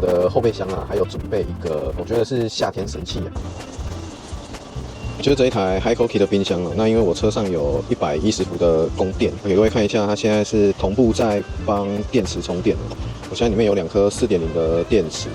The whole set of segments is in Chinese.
的后备箱啊，还有准备一个，我觉得是夏天神器啊。就是这一台 HiCoki 的冰箱哦，那因为我车上有110伏的供电，给各位看一下，它现在是同步在帮电池充电。我现在里面有2颗4.0的电池，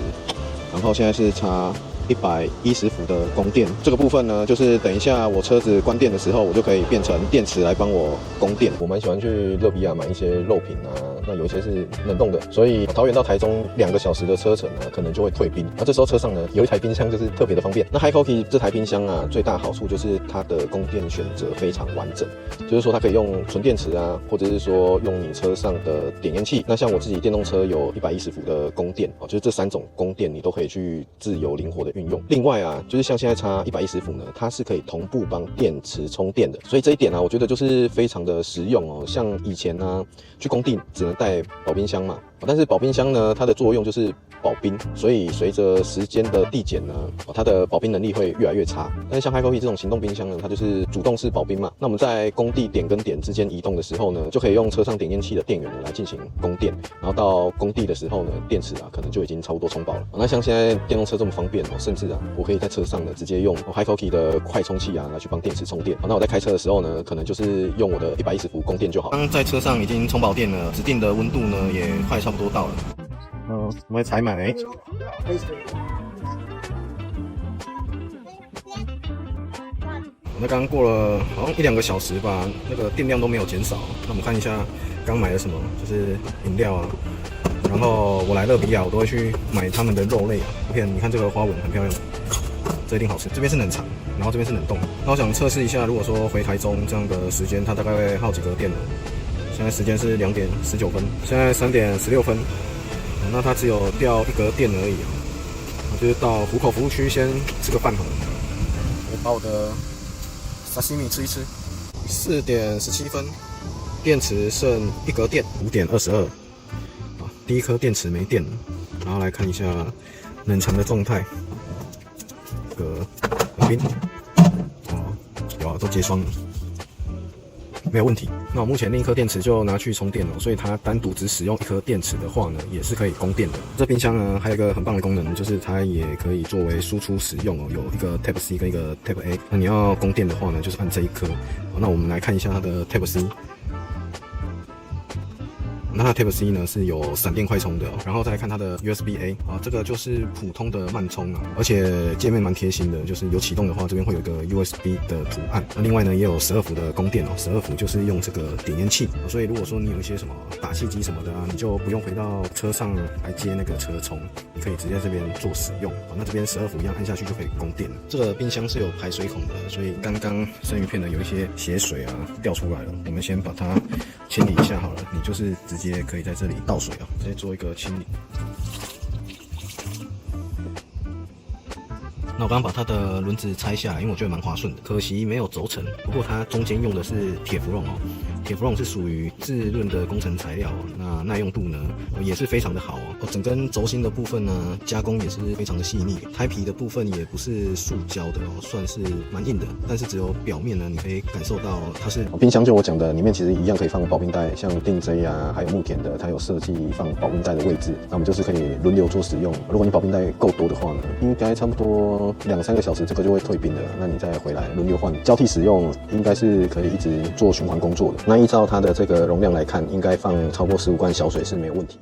然后现在是插110伏的供电。这个部分呢，就是等一下我车子关电的时候，我就可以变成电池来帮我供电。我蛮喜欢去乐比亚买一些肉品啊，那有一些是冷冻的，所以桃园到台中2个小时的车程呢，可能就会退冰。那这时候车上呢有一台冰箱，就是特别的方便。那 HiCoki 这台冰箱啊，最大好处就是它的供电选择非常完整，就是说它可以用纯电池啊，或者是说用你车上的点烟器。那像我自己电动车有110伏的供电哦，就是这3种供电你都可以去自由灵活的运用。另外啊，就是像现在插110伏呢，它是可以同步帮电池充电的，所以这一点啊，我觉得就是非常的实用哦。像以前呢，去工地只能带保冰箱嘛，但是保冰箱呢，它的作用就是保冰，所以随着时间的递减呢，它的保冰能力会越来越差。但是像 HiCoki 这种行动冰箱呢，它就是主动式保冰嘛。那我们在工地点跟点之间移动的时候呢，就可以用车上点烟器的电源来进行供电，然后到工地的时候呢，电池啊可能就已经差不多充饱了。那像现在电动车这么方便哦，甚至啊，我可以在车上呢直接用 HiCoki 的快充器啊来去帮电池充电。那我在开车的时候呢，可能就是用我的110伏供电就好。刚在车上已经充饱电了，指定的温度呢也快差不多到了。我们采买。那刚过了好像1-2个小时吧，那个电量都没有减少。那我们看一下刚买了什么，就是饮料啊。然后我来乐比亚，我都会去买他们的肉类啊。你看这个花纹很漂亮，这一定好吃。这边是冷藏，然后这边是冷冻。那我想测试一下，如果说回台中这样的时间，它大概会耗几格电呢？现在时间是2点19分，现在3点16分。那它只有掉1格电而已啊。就是到湖口服务区先吃个饭好了。我把我的沙西米吃一吃。4点17分，电池剩1格电，5点22。第一颗电池没电了，然后来看一下冷藏的状态。这个很冰，有啊，都结霜了。没有问题。那我目前另一颗电池就拿去充电了，所以它单独只使用1颗电池的话呢，也是可以供电的。这冰箱呢还有一个很棒的功能，就是它也可以作为输出使用哦，有一个 Type C 跟一个 Type A。那你要供电的话呢，就是按这一颗。那我们来看一下它的 Type C。那它的 Type C 呢是有闪电快充的然后再来看它的 USB A 这个就是普通的慢充啊，而且界面蛮贴心的，就是有启动的话，这边会有一个 USB 的图案。那另外呢也有12伏的供电12伏就是用这个点烟器所以如果说你有一些什么打气机什么的啊，你就不用回到车上来接那个车充，你可以直接这边做使用那这边12伏一样按下去就可以供电了。这个冰箱是有排水孔的，所以刚刚生鱼片呢有一些血水啊掉出来了，我们先把它清理一下好了。你就是直接可以在这里倒水直接做一个清理。那我刚刚把它的轮子拆下来，因为我觉得蛮滑顺的，可惜没有轴承。不过它中间用的是铁氟龙铁氟龙是属于自润的工程材料那耐用度呢也是非常的好整根轴心的部分呢加工也是非常的细腻，胎皮的部分也不是塑胶的算是蛮硬的，但是只有表面呢你可以感受到它是冰箱。就我讲的，里面其实一样可以放保冰袋，像定 J 啊，还有木田的，它有设计放保冰袋的位置，那我们就是可以轮流做使用。如果你保冰袋够多的话呢，应该差不多2-3个小时这个就会退冰的，那你再回来轮流换，交替使用，应该是可以一直做循环工作的。那依照它的这个容量来看，应该放超过15罐小水是没有问题。